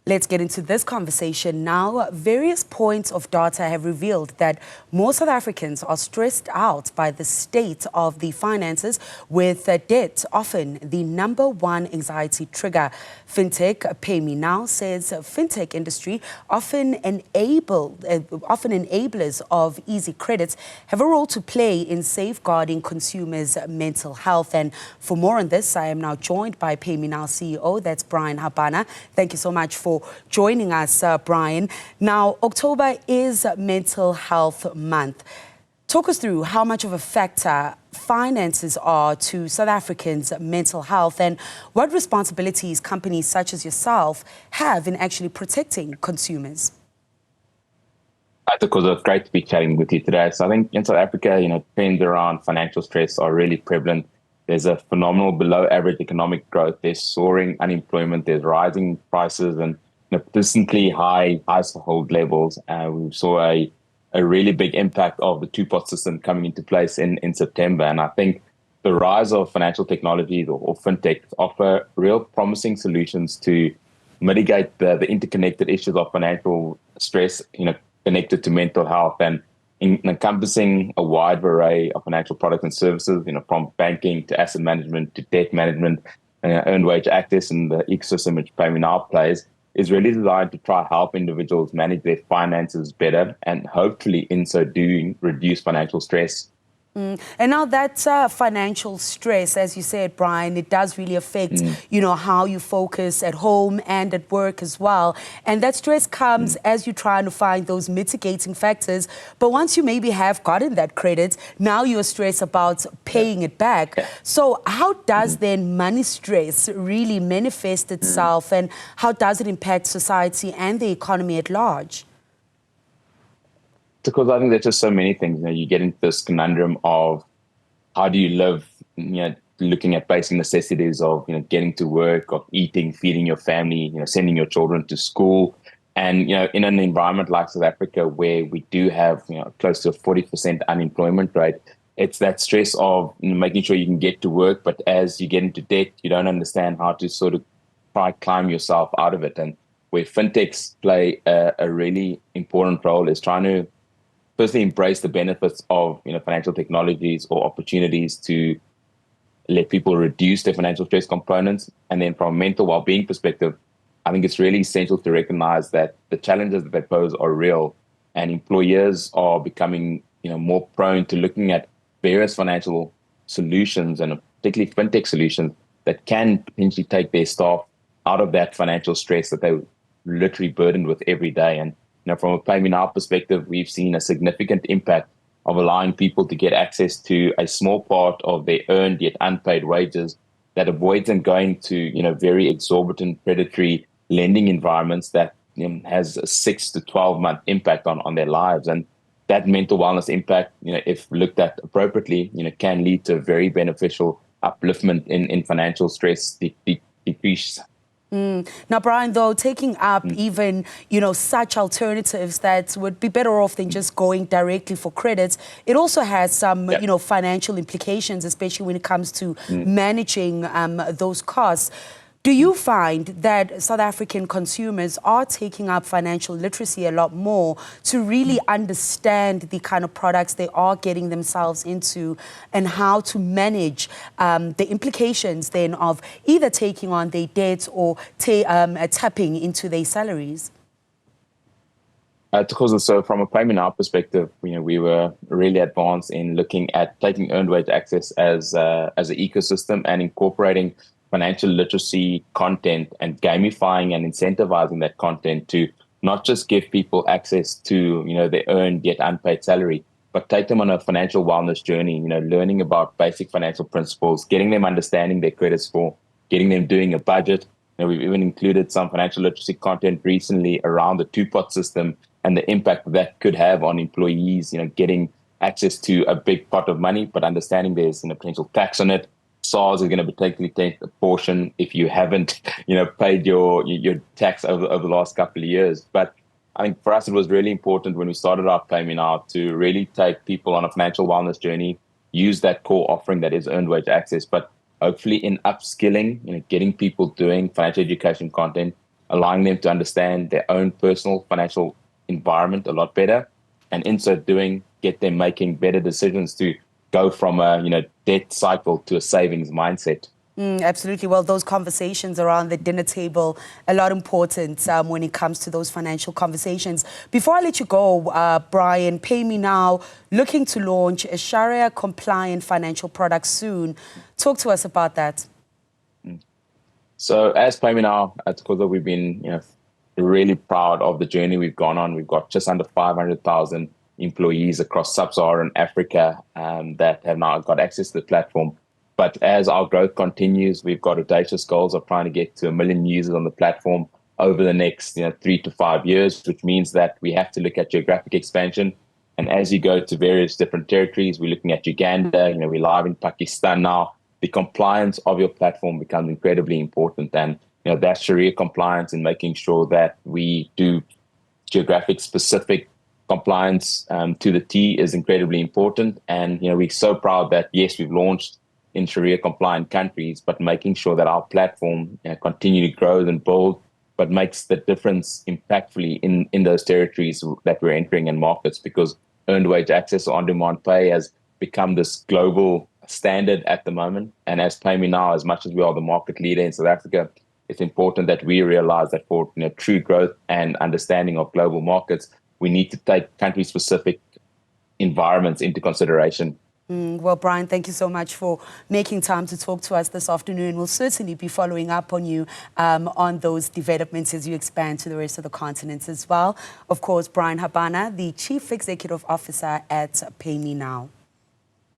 Let's get into this conversation now. Various points of data have revealed that more South Africans are stressed out by the state of the finances, with debt often the #1 anxiety trigger. Fintech Paymenow says fintech industry often enablers of easy credits have a role to play in safeguarding consumers' mental health. And for more on this, I am now joined by PayMeNow CEO, that's Bryan Habana. Thank you so much for joining us, Bryan. Now, October is Mental Health Month. Talk us through how much of a factor finances are to South Africans' mental health, and what responsibilities companies such as yourself have in actually protecting consumers. I think it was great to be chatting with you today. So I think in South Africa, trends around financial stress are really prevalent. There's a phenomenal below average economic growth. There's soaring unemployment. There's rising prices and persistently high household levels. We saw a really big impact of the two-pot system coming into place in September. And I think the rise of financial technologies or fintech offer real promising solutions to mitigate the interconnected issues of financial stress, connected to mental health, and encompassing a wide array of financial products and services, from banking to asset management to debt management, earned wage access, and the ecosystem which PayMeNow plays is really designed to try help individuals manage their finances better and hopefully in so doing reduce financial stress. And now that financial stress, as you said, Bryan, it does really affect, how you focus at home and at work as well. And that stress comes as you're trying to find those mitigating factors. But once you maybe have gotten that credit, now you're stressed about paying it back. So how does then money stress really manifest itself, and how does it impact society and the economy at large? Because I think there's just so many things. You get into this conundrum of how do you live, looking at basic necessities of, getting to work, of eating, feeding your family, sending your children to school. And, in an environment like South Africa, where we do have, close to a 40% unemployment rate, it's that stress of making sure you can get to work. But as you get into debt, you don't understand how to sort of try climb yourself out of it. And where fintechs play a really important role is trying to firstly embrace the benefits of financial technologies or opportunities to let people reduce their financial stress components. And then from a mental well-being perspective, I think it's really essential to recognize that the challenges that they pose are real, and employers are becoming more prone to looking at various financial solutions, and particularly fintech solutions, that can potentially take their staff out of that financial stress that they're literally burdened with every day. And from a PayMeNow perspective, we've seen a significant impact of allowing people to get access to a small part of their earned yet unpaid wages that avoids them going to very exorbitant predatory lending environments that has a 6 to 12-month impact on their lives. And that mental wellness impact, if looked at appropriately, can lead to a very beneficial upliftment in financial stress decrease. Now, Bryan, though, taking up even, such alternatives that would be better off than just going directly for credits, it also has some, financial implications, especially when it comes to managing those costs. Do you find that South African consumers are taking up financial literacy a lot more to really understand the kind of products they are getting themselves into, and how to manage the implications then of either taking on their debts or tapping into their salaries? So from a PayMeNow perspective, we were really advanced in looking at taking earned wage access as an ecosystem and incorporating financial literacy content and gamifying and incentivizing that content to not just give people access to, their earned yet unpaid salary, but take them on a financial wellness journey, learning about basic financial principles, getting them understanding their credit score, getting them doing a budget. We've even included some financial literacy content recently around the two-pot system and the impact that could have on employees, getting access to a big pot of money, but understanding there's potential tax on it. SARS is going to particularly take a portion if you haven't, paid your tax over the last couple of years. But I think for us, it was really important when we started our PayMeNow to really take people on a financial wellness journey, use that core offering that is earned wage access, but hopefully in upskilling, getting people doing financial education content, allowing them to understand their own personal financial environment a lot better, and in so doing, get them making better decisions to go from a debt cycle to a savings mindset. Absolutely. Well, those conversations around the dinner table, a lot important when it comes to those financial conversations. Before I let you go, Bryan, PayMeNow looking to launch a Sharia-compliant financial product soon. Talk to us about that. So as PayMeNow at Koza, we've been really proud of the journey we've gone on. We've got just under 500,000 employees across sub-Saharan Africa that have now got access to the platform. But as our growth continues, we've got audacious goals of trying to get to 1 million users on the platform over the next 3 to 5 years, which means that we have to look at geographic expansion. And as you go to various different territories, we're looking at Uganda, we're live in Pakistan now. The compliance of your platform becomes incredibly important. And that Sharia compliance and making sure that we do geographic specific compliance to the T is incredibly important. And we're so proud that, yes, we've launched in Sharia compliant countries, but making sure that our platform continue to grow and build, but makes the difference impactfully in those territories that we're entering in markets, because earned wage access or on-demand pay has become this global standard at the moment. And as PayMeNow, as much as we are the market leader in South Africa, it's important that we realize that for true growth and understanding of global markets, we need to take country-specific environments into consideration. Well, Bryan, thank you so much for making time to talk to us this afternoon. We'll certainly be following up on you on those developments as you expand to the rest of the continent as well. Of course, Bryan Habana, the Chief Executive Officer at PayMeNow.